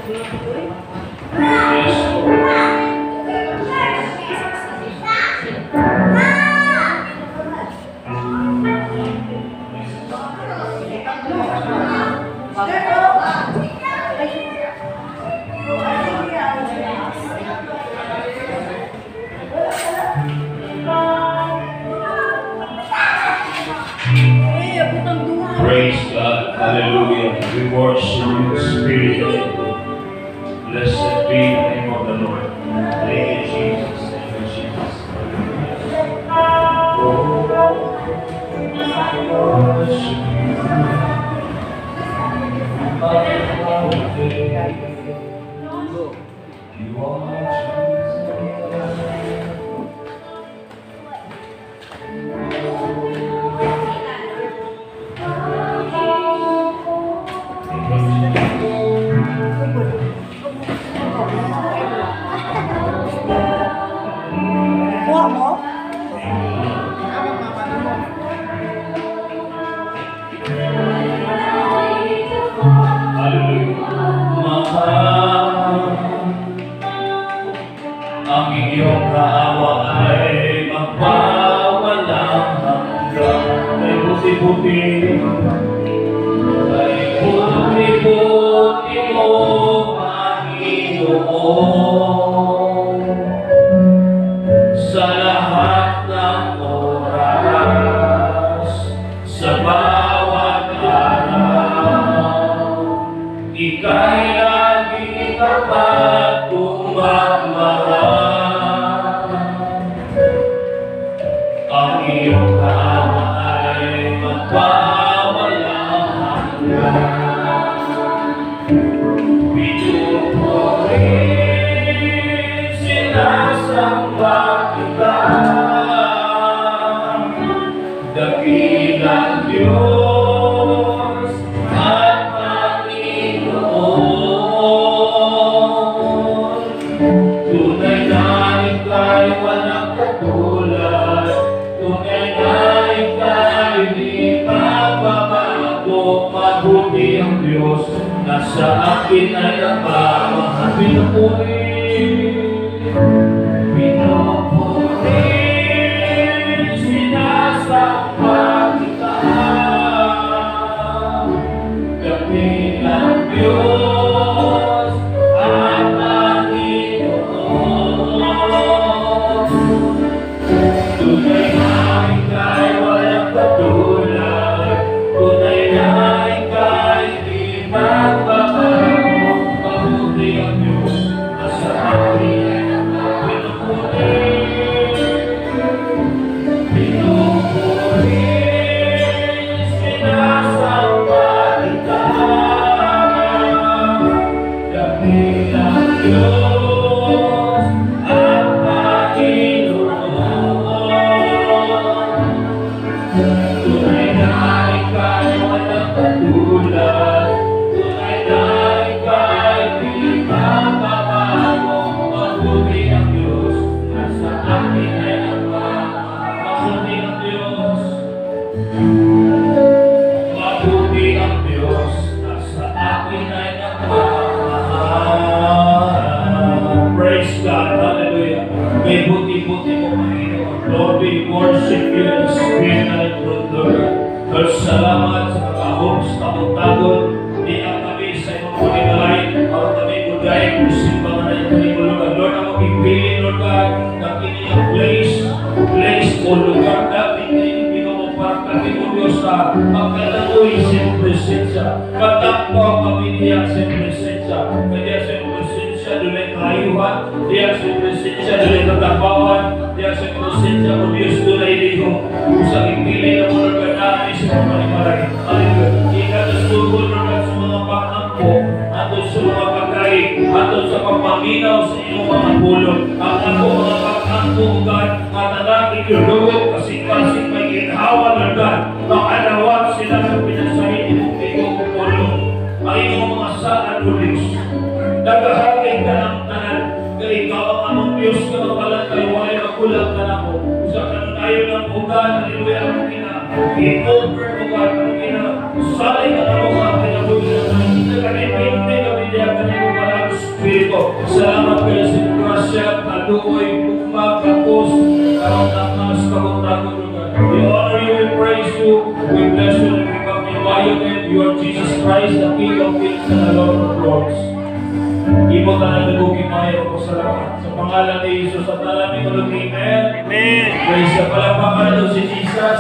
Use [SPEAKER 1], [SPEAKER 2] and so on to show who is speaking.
[SPEAKER 1] Praise God. Hallelujah. We worship you, Spirit. Blessed be the name of the Lord. Thank you, Jesus. Thank you, Jesus. Oh, I worship you. You are ang iyong kaawa ay magpawalang hanggang. Ay buti-buti, ay buti-buti mo, Panginoon, sa lahat ng oras, sa bawat araw, ika'y lagi tapat pumamahal. Ang iyong kaawa ay magpawalang hanggan. Pinupuri, sinasamba kita, dakilang Diyos at Panginoon. Tunay na ika'y walang katulad, tunay na ika'y di magbabago. Mabuti ang Diyos na sa akin ay nagmamahal. Pinupuri, sinasamba kita, dakilang Diyos at Panginoon. Tunay na ika'y walang katulad, tunay na ika'y di magbabago. Mabuti ang Diyos na sa akin ay pinupuri. Pinupuri, sinasamba kita, dakilang Diyos at Panginoon. Tunay na ika'y walang katulad, tunay na ika'y di magbabago. Mabuti ang Diyos na sa akin ay nagmamahal. Mabuti ang Diyos, mabuti ang Diyos na sa akin ay nagmamahal. Praise God, hallelujah. May buti-buti mo, Panginoon. Lord, we worship you in spirit and in truth, Lord. Lord, salamat sa pag-ahong sa kabutagon. Di ang kami sa iyong pagkakalay, para kami budaya kung simbangan na yung kanyang lugar. Lord, ako pipili, Lord God, na kanyang place o lugar na pinipino para kami o Diyos sa pagkalaoy sa iyong presensya. Matakpo ang kami niya sa iyong presensya. Kaya sa iyong presensya, doon ay kahayuhan. Diya sa iyong presensya, doon ay katapawan. Diya sa iyong presensya, o Diyos, doon ay liho. Sa ipili na mo, Lord God, namin sa mga panimaray. Hallelujah. Ikatasugon, Lord God, sa mga pangangko, atong sa mga pagkain, atong sa pagpaminaw sa iyong mga pulong. Ang ako mga pangangko, God, matalagin yung lugod, kasi may ginhawa, Lord God, makanawat sila sa pinasahin mong iyong pulong. Ang iyong mga saan, O Diyos, nagahagay ka ng tanan, kaya ikaw ang among Diyos ka mapalat kayo, ay magulang ka na mo. Sa kanunayong ng ugan, hallelujah, ang ina, i-over, O God, ang ina, salay ka na mo, ang pinabuhin na kami, kami diya, kami mo Salamat kayo sa grasya, kaluoy, bukma, kapos, karong takas, kabuntagon, Lord. We honor you, we praise you, we bless you, and we magnify your name. You are Jesus Christ, the King of Kings and the Lord of Lords. Imo tanan naguging mayo ko salamat. Sa pangalan ni Jesus at namin ko Amen. Amen. Praise the palapakan na si Jesus.